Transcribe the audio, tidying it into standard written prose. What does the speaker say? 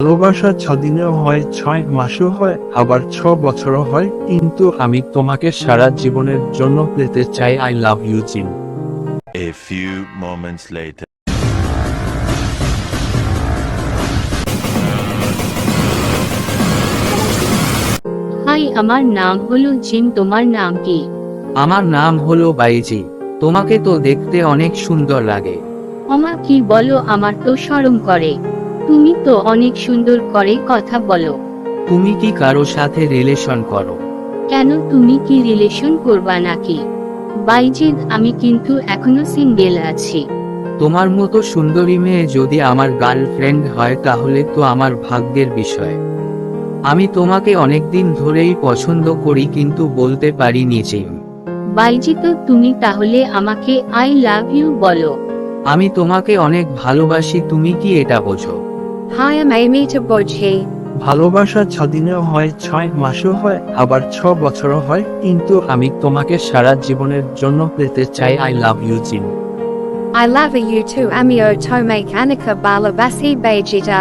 ভালোবাসা 6 দিনেও হয়, 6 মাসও হয়, আবার 6 বছরও হয়, কিন্তু আমি তোমাকে সারা জীবনের জন্য পেতে চাই। I love you Jin. A few moments later. Hi, আমার নাম হলো জিন। তোমার নাম কি? আমার নাম হলো বাইজি। তোমাকে তো দেখতে অনেক সুন্দর লাগে। আমা কি বলো? আমার তো শরম করে। তুমি তো অনেক সুন্দর করে কথা বলো। তুমি কি কারো সাথে রিলেশন করো? কেন, তুমি কি রিলেশন করবা নাকি? বাইজিদ, আমি কিন্তু এখনো সিঙ্গেল আছি। তোমার মতো সুন্দরী মেয়ে যদি আমার গার্লফ্রেন্ড হয় তাহলে তো আমার ভাগ্যের বিষয়। আমি তোমাকে অনেকদিন ধরেই পছন্দ করি, কিন্তু বলতে পারিনি জিম। বাইজিদ, তুমি তাহলে আমাকে আই লাভ ইউ বলো। আমি তোমাকে অনেক ভালোবাসি, তুমি কি এটা বোঝো? হাই, আমি মেয়েটা বোঝে। ভালোবাসা 6 দিনেও হয়, 6 মাসও হয়, আবার 6 বছরও হয়, কিন্তু আমি তোমাকে সারা জীবনের জন্য পেতে চাই। আই লাভ ইউ জিন। I love you too, Amio Tome Kanika Balabasi Bajita.